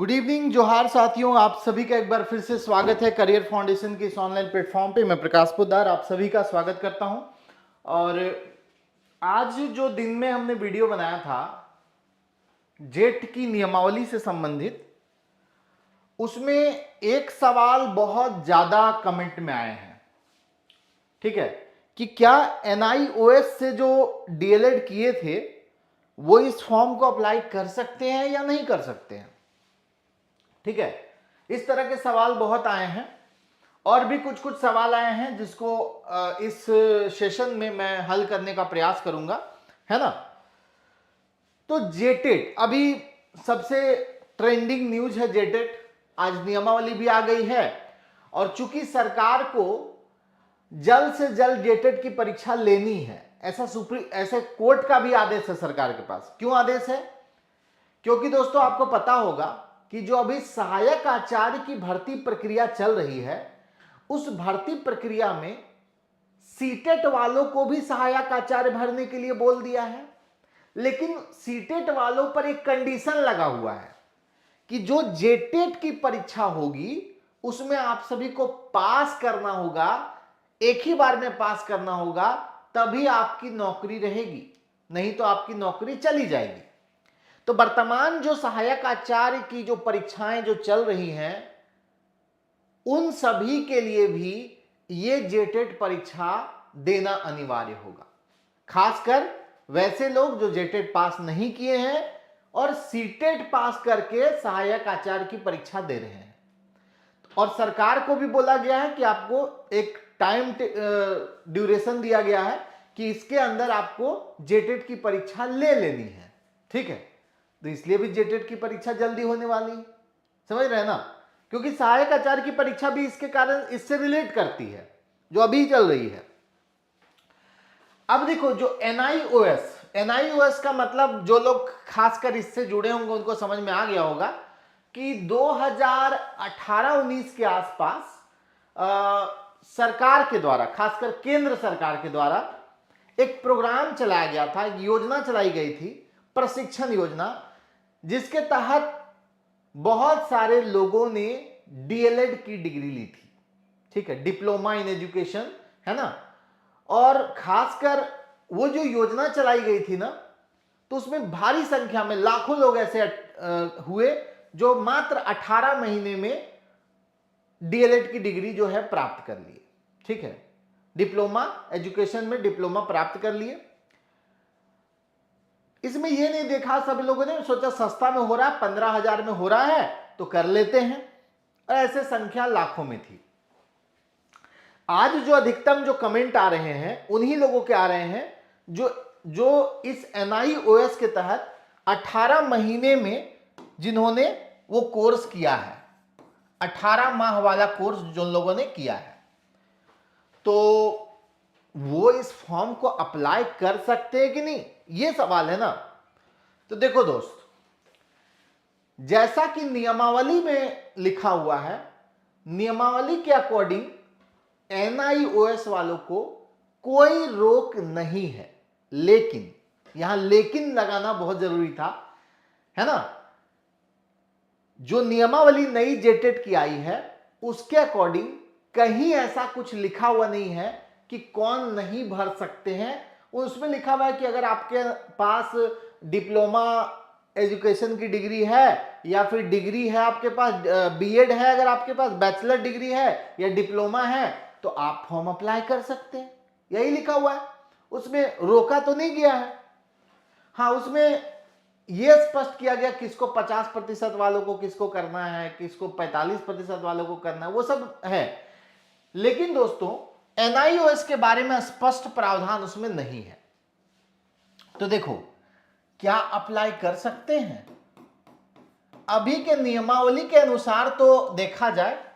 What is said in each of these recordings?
Good evening, जोहार साथियों। आप सभी का एक बार फिर से स्वागत है करियर फाउंडेशन के इस ऑनलाइन प्लेटफॉर्म पे। मैं प्रकाश पोद्दार आप सभी का स्वागत करता हूं। और आज जो दिन में हमने वीडियो बनाया था जेट की नियमावली से संबंधित, उसमें एक सवाल बहुत ज्यादा कमेंट में आए हैं, ठीक है, कि क्या एनआईओएस से जो डीएलएड किए थे वो इस फॉर्म को अप्लाई कर सकते हैं या नहीं कर सकते हैं। ठीक है, इस तरह के सवाल बहुत आए हैं और भी कुछ कुछ सवाल आए हैं जिसको इस सेशन में मैं हल करने का प्रयास करूंगा, है ना। तो जेटेट अभी सबसे ट्रेंडिंग न्यूज है। जेटेट आज नियमावली भी आ गई है और चूंकि सरकार को जल्द से जल्द जेटेट की परीक्षा लेनी है, ऐसे कोर्ट का भी आदेश है सरकार के पास। क्यों आदेश है? क्योंकि दोस्तों आपको पता होगा कि जो अभी सहायक आचार्य की भर्ती प्रक्रिया चल रही है, उस भर्ती प्रक्रिया में सीटेट वालों को भी सहायक आचार्य भरने के लिए बोल दिया है। लेकिन सीटेट वालों पर एक कंडीशन लगा हुआ है कि जो जेटेट की परीक्षा होगी उसमें आप सभी को पास करना होगा, एक ही बार में पास करना होगा, तभी आपकी नौकरी रहेगी, नहीं तो आपकी नौकरी चली जाएगी। तो वर्तमान जो सहायक आचार्य की जो परीक्षाएं जो चल रही हैं, उन सभी के लिए भी ये जेटेट परीक्षा देना अनिवार्य होगा। खासकर वैसे लोग जो जेटेट पास नहीं किए हैं और सीटेट पास करके सहायक आचार्य की परीक्षा दे रहे हैं। और सरकार को भी बोला गया है कि आपको एक टाइम ड्यूरेशन दिया गया है कि इसके अंदर आपको जेटेट की परीक्षा ले लेनी है। ठीक है, तो इसलिए भी जेटेट की परीक्षा जल्दी होने वाली है, समझ रहे हैं ना। क्योंकि सहायक आचार्य की परीक्षा भी इसके कारण इससे रिलेट करती है जो अभी चल रही है। अब देखो, जो एनआईओएस का मतलब जो लोग खासकर इससे जुड़े होंगे उनको समझ में आ गया होगा कि 2018-19 के आसपास सरकार के द्वारा, खासकर केंद्र सरकार के द्वारा एक प्रोग्राम चलाया गया था, एक योजना चलाई गई थी, प्रशिक्षण योजना, जिसके तहत बहुत सारे लोगों ने डीएलएड की डिग्री ली थी। ठीक है, डिप्लोमा इन एजुकेशन, है ना। और खासकर वो जो योजना चलाई गई थी ना, तो उसमें भारी संख्या में लाखों लोग ऐसे हुए जो मात्र 18 महीने में डीएलएड की डिग्री जो है प्राप्त कर लिए। ठीक है, डिप्लोमा एजुकेशन में डिप्लोमा प्राप्त कर लिए। इसमें यह नहीं देखा, सब लोगों ने सोचा सस्ता में हो रहा है, 15,000 में हो रहा है तो कर लेते हैं, और ऐसे संख्या लाखों में थी। आज जो अधिकतम जो कमेंट आ रहे हैं उन्हीं लोगों के आ रहे हैं जो इस एनआईओएस के तहत 18 महीने में जिन्होंने वो कोर्स किया है, 18 माह वाला कोर्स जो लोगों ने किया है, तो वो इस फॉर्म को अप्लाई कर सकते हैं कि नहीं, ये सवाल है ना। तो देखो दोस्त, जैसा कि नियमावली में लिखा हुआ है, नियमावली के अकॉर्डिंग एनआईओएस वालों को कोई रोक नहीं है। लेकिन यहां लेकिन लगाना बहुत जरूरी था, है ना। जो नियमावली नई जेटेट की आई है उसके अकॉर्डिंग कहीं ऐसा कुछ लिखा हुआ नहीं है कि कौन नहीं भर सकते हैं। उसमें लिखा हुआ है कि अगर आपके पास डिप्लोमा एजुकेशन की डिग्री है या फिर डिग्री है आपके पास, बीएड है, अगर आपके पास बैचलर डिग्री है या डिप्लोमा है तो आप फॉर्म अप्लाई कर सकते हैं, यही लिखा हुआ है। उसमें रोका तो नहीं गया है। हाँ, उसमें यह स्पष्ट किया गया किसको 50% वालों को किसको करना है, किसको 45% वालों को करना है, वो सब है। लेकिन दोस्तों, एनआईओएस के बारे में स्पष्ट प्रावधान उसमें नहीं है। तो देखो, क्या अप्लाई कर सकते हैं? अभी के नियमावली के अनुसार तो देखा जाए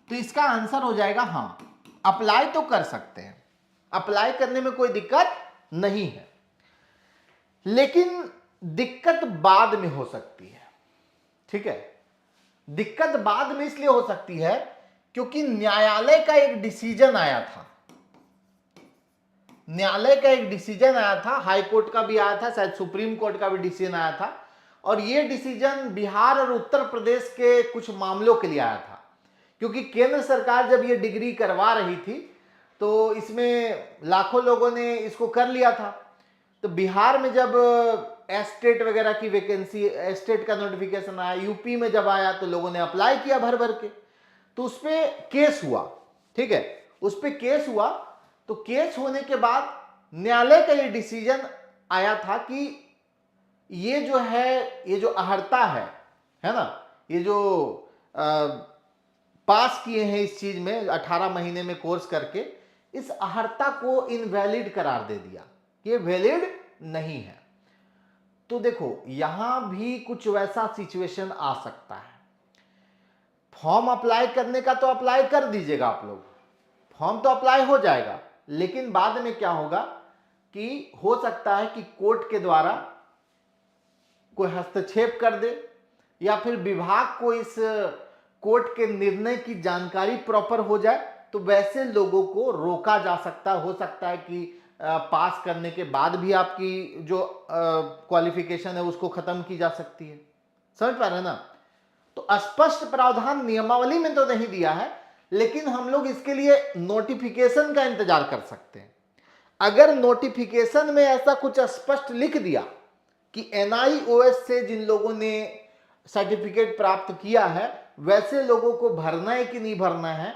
तो इसका आंसर हो जाएगा हां, अप्लाई तो कर सकते हैं, अप्लाई करने में कोई दिक्कत नहीं है। लेकिन दिक्कत बाद में हो सकती है। ठीक है, दिक्कत बाद में इसलिए हो सकती है क्योंकि न्यायालय का एक डिसीजन आया था न्यायालय का एक डिसीजन आया था, हाई कोर्ट का भी आया था, शायद सुप्रीम कोर्ट का भी डिसीजन आया था, और ये डिसीजन बिहार और उत्तर प्रदेश के कुछ मामलों के लिए आया था। क्योंकि केंद्र सरकार जब ये डिग्री करवा रही थी तो इसमें लाखों लोगों ने इसको कर लिया था। तो बिहार में जब एस्टेट वगैरह की वैकेंसी, एस्टेट का नोटिफिकेशन आया, यूपी में जब आया तो लोगों ने अप्लाई किया भर भर के, तो उस पर केस हुआ। ठीक है, उस पर केस हुआ, तो केस होने के बाद न्यायालय का ये डिसीजन आया था कि ये जो है, ये जो अहर्ता है ना, ये जो पास किए हैं इस चीज में 18 महीने में कोर्स करके, इस अहर्ता को इनवैलिड करार दे दिया कि ये वैलिड नहीं है। तो देखो यहां भी कुछ वैसा सिचुएशन आ सकता है। फॉर्म अप्लाई करने का तो अप्लाई कर दीजिएगा आप लोग, फॉर्म तो अप्लाई हो जाएगा, लेकिन बाद में क्या होगा कि हो सकता है कि कोर्ट के द्वारा कोई हस्तक्षेप कर दे, या फिर विभाग को इस कोर्ट के निर्णय की जानकारी प्रॉपर हो जाए, तो वैसे लोगों को रोका जा सकता, हो सकता है कि पास करने के बाद भी आपकी जो क्वालिफिकेशन है उसको खत्म की जा सकती है। समझ पा रहे हैं ना? तो स्पष्ट प्रावधान नियमावली में तो नहीं दिया है, लेकिन हम लोग इसके लिए नोटिफिकेशन का इंतजार कर सकते हैं। अगर नोटिफिकेशन में ऐसा कुछ स्पष्ट लिख दिया कि एनआईओएस से जिन लोगों ने सर्टिफिकेट प्राप्त किया है वैसे लोगों को भरना है कि नहीं भरना है,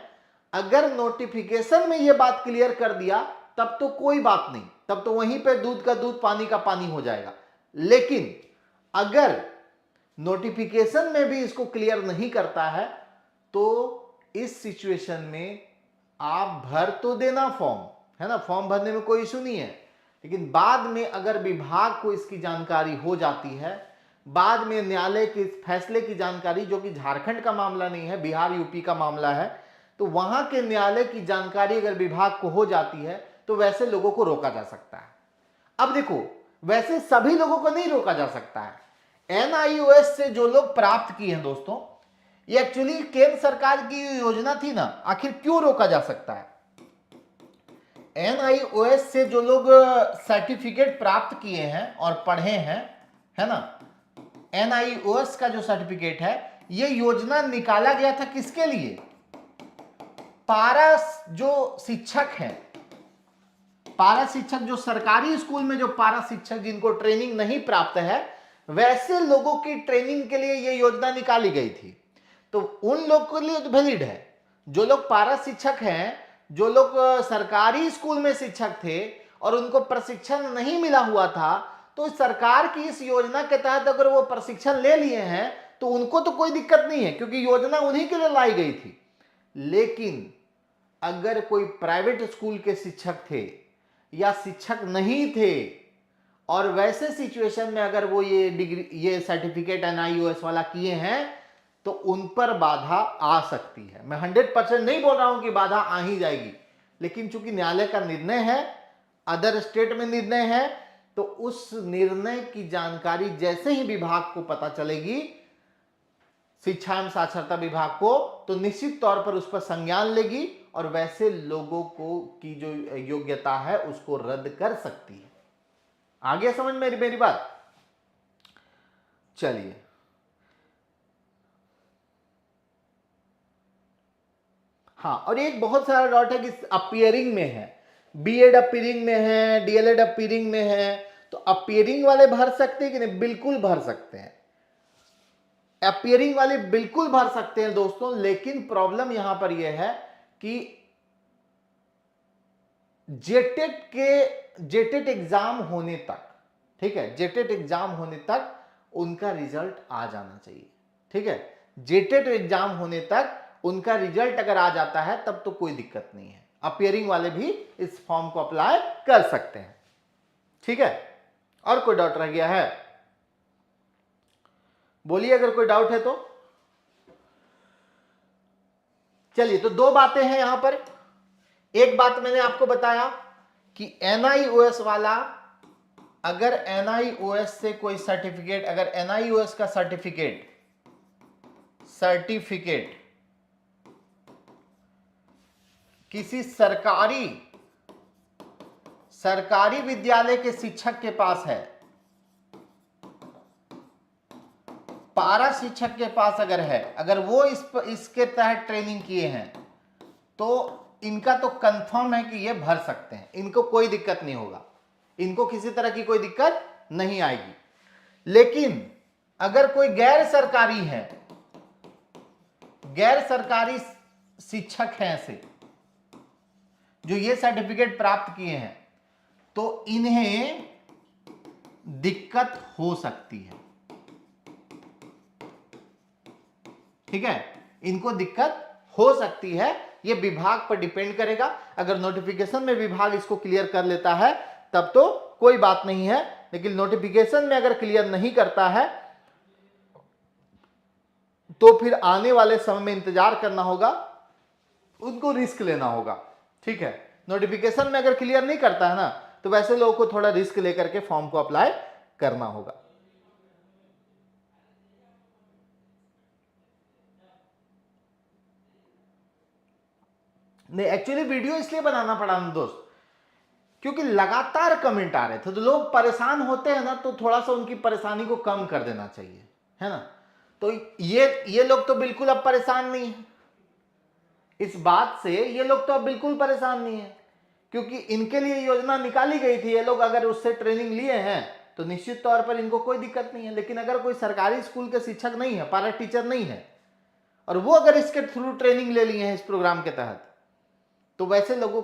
अगर नोटिफिकेशन में यह बात क्लियर कर दिया तब तो कोई बात नहीं, तब तो वहीं पे दूध का दूध पानी का पानी हो जाएगा। लेकिन अगर नोटिफिकेशन में भी इसको क्लियर नहीं करता है तो इस सिचुएशन में आप भर तो देना फॉर्म, है ना, फॉर्म भरने में कोई इशू नहीं है, लेकिन बाद में अगर विभाग को इसकी जानकारी हो जाती है, बाद में न्यायालय के इस फैसले की जानकारी, जो कि झारखंड का मामला नहीं है, बिहार यूपी का मामला है, तो वहां के न्यायालय की जानकारी अगर विभाग को हो जाती है तो वैसे लोगों को रोका जा सकता है। अब देखो, वैसे सभी लोगों को नहीं रोका जा सकता है। एनआईओएस से जो लोग प्राप्त किए हैं दोस्तों, ये एक्चुअली केंद्र सरकार की योजना थी ना, आखिर क्यों रोका जा सकता है? एनआईओएस से जो लोग सर्टिफिकेट प्राप्त किए हैं और पढ़े हैं, है ना, एनआईओएस का जो सर्टिफिकेट है, ये योजना निकाला गया था किसके लिए? पारा जो शिक्षक हैं, पारा शिक्षक जो सरकारी स्कूल में जो पारा शिक्षक जिनको ट्रेनिंग नहीं प्राप्त है, वैसे लोगों की ट्रेनिंग के लिए ये योजना निकाली गई थी। तो उन लोगों के लिए तो वैलिड है। जो लोग पारा शिक्षक हैं, जो लोग सरकारी स्कूल में शिक्षक थे और उनको प्रशिक्षण नहीं मिला हुआ था, तो सरकार की इस योजना के तहत अगर वो प्रशिक्षण ले लिए हैं तो उनको तो कोई दिक्कत नहीं है, क्योंकि योजना उन्हीं के लिए लाई गई थी। लेकिन अगर कोई प्राइवेट स्कूल के शिक्षक थे या शिक्षक नहीं थे और वैसे सिचुएशन में अगर वो ये डिग्री, ये सर्टिफिकेट एनआईओएस वाला किए हैं, तो उन पर बाधा आ सकती है। मैं 100% नहीं बोल रहा हूं कि बाधा आ ही जाएगी, लेकिन चूंकि न्यायालय का निर्णय है, अदर स्टेट में निर्णय है, तो उस निर्णय की जानकारी जैसे ही विभाग को पता चलेगी, शिक्षा एवं साक्षरता विभाग को, तो निश्चित तौर पर उस पर संज्ञान लेगी और वैसे लोगों को की जो योग्यता है उसको रद्द कर सकती है। आ गया समझ में मेरी बात? चलिए, हाँ, और एक बहुत सारा डाउट है कि अपीयरिंग में है, बीएड अपीयरिंग में है, डीएलएड अपीयरिंग में है, तो अपीयरिंग वाले भर सकते हैं कि नहीं? बिल्कुल भर सकते हैं, अपीयरिंग वाले बिल्कुल भर सकते हैं दोस्तों। लेकिन प्रॉब्लम यहां पर यह है कि जेटेट एग्जाम होने तक, ठीक है, जेटेट एग्जाम होने तक उनका रिजल्ट आ जाना चाहिए। ठीक है, जेटेट एग्जाम होने तक उनका रिजल्ट अगर आ जाता है तब तो कोई दिक्कत नहीं है, अपीयरिंग वाले भी इस फॉर्म को अप्लाई कर सकते हैं। ठीक है, और कोई डाउट रह गया है? बोलिए अगर कोई डाउट है तो। चलिए, तो दो बातें हैं यहां पर। एक बात मैंने आपको बताया कि एनआईओएस वाला, अगर एनआईओएस से कोई सर्टिफिकेट, अगर एनआईओएस का सर्टिफिकेट किसी सरकारी सरकारी विद्यालय के शिक्षक के पास है, पारा शिक्षक के पास अगर है, अगर वो इसके तहत ट्रेनिंग किए हैं तो इनका तो कंफर्म है कि ये भर सकते हैं, इनको कोई दिक्कत नहीं होगा, इनको किसी तरह की कोई दिक्कत नहीं आएगी। लेकिन अगर कोई गैर सरकारी है, गैर सरकारी शिक्षक हैं ऐसे जो ये सर्टिफिकेट प्राप्त किए हैं, तो इन्हें दिक्कत हो सकती है। ठीक है, इनको दिक्कत हो सकती है, ये विभाग पर डिपेंड करेगा। अगर नोटिफिकेशन में विभाग इसको क्लियर कर लेता है तब तो कोई बात नहीं है, लेकिन नोटिफिकेशन में अगर क्लियर नहीं करता है तो फिर आने वाले समय में इंतजार करना होगा, उनको रिस्क लेना होगा। ठीक है, नोटिफिकेशन में अगर क्लियर नहीं करता है ना तो वैसे लोगों को थोड़ा रिस्क लेकर के फॉर्म को अप्लाई करना होगा। नहीं, एक्चुअली वीडियो इसलिए बनाना पड़ा ना दोस्त, क्योंकि लगातार कमेंट आ रहे थे, तो लोग परेशान होते हैं ना, तो थोड़ा सा उनकी परेशानी को कम कर देना चाहिए, है ना। तो ये लोग तो बिल्कुल अब परेशान नहीं है इस बात से, ये लोग तो अब बिल्कुल परेशान नहीं है, क्योंकि इनके लिए योजना निकाली गई थी। ये लोग अगर उससे ट्रेनिंग लिए हैं तो निश्चित तौर पर इनको कोई दिक्कत नहीं है। लेकिन अगर कोई सरकारी स्कूल के शिक्षक नहीं है, पारा टीचर नहीं है, और वो अगर इसके थ्रू ट्रेनिंग ले लिए हैं इस प्रोग्राम के तहत, तो वैसे लोगों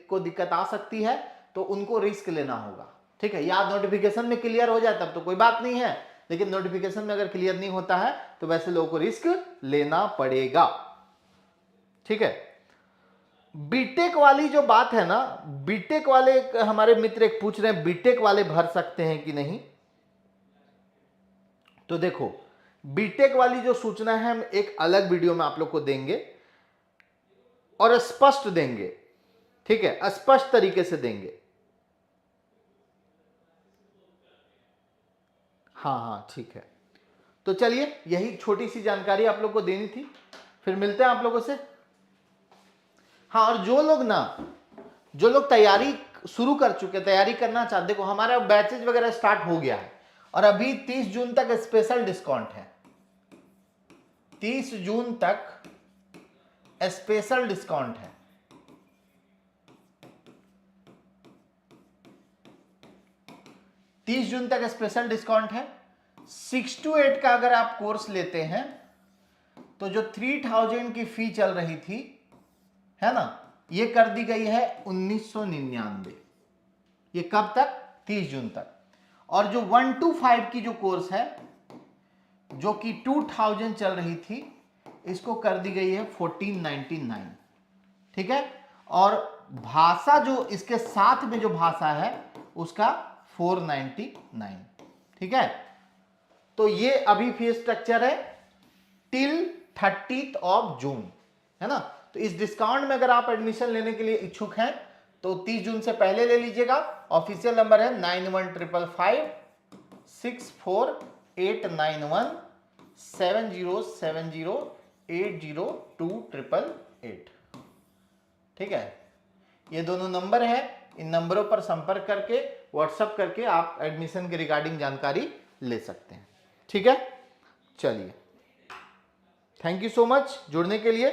को दिक्कत आ सकती है, तो उनको रिस्क लेना होगा। ठीक है, या नोटिफिकेशन में क्लियर हो जाए तब तो कोई बात नहीं है, लेकिन नोटिफिकेशन में अगर क्लियर नहीं होता है तो वैसे लोगों को रिस्क लेना पड़ेगा। ठीक है, बीटेक वाली जो बात है ना, बीटेक वाले हमारे मित्र एक पूछ रहे हैं बीटेक वाले भर सकते हैं कि नहीं। तो देखो, बीटेक वाली जो सूचना है हम एक अलग वीडियो में आप लोग को देंगे और स्पष्ट देंगे। ठीक है, स्पष्ट तरीके से देंगे। हाँ, ठीक है। तो चलिए, यही छोटी सी जानकारी आप लोग को देनी थी, फिर मिलते हैं आप लोगों से। हाँ, और जो लोग तैयारी शुरू कर चुके, तैयारी करना चाहते, देखो हमारा बैचेज वगैरह स्टार्ट हो गया है और अभी 30 जून तक स्पेशल डिस्काउंट है। 30 जून तक स्पेशल डिस्काउंट है। जून तक स्पेशल डिस्काउंट है। 6 to 8 का अगर आप कोर्स लेते हैं तो जो 3000 की फी चल रही थी, है ना, ये कर दी गई है 1999। ये कब तक? 30 जून तक। और जो 1 to 5 की जो कोर्स है, जो कि 2000 चल रही थी, इसको कर दी गई है 1499। ठीक है, और भाषा जो इसके साथ में जो भाषा है उसका 499। ठीक है, तो ये अभी फीस स्ट्रक्चर है टिल 30th of जून, है ना। तो इस डिस्काउंट में अगर आप एडमिशन लेने के लिए इच्छुक हैं तो 30 जून से पहले ले लीजिएगा। ऑफिशियल नंबर है 91556891707080280288। ठीक है, ये दोनों नंबर है, इन नंबरों पर संपर्क करके व्हाट्सएप करके आप एडमिशन के रिगार्डिंग जानकारी ले सकते हैं। ठीक है, चलिए, थैंक यू सो मच जुड़ने के लिए।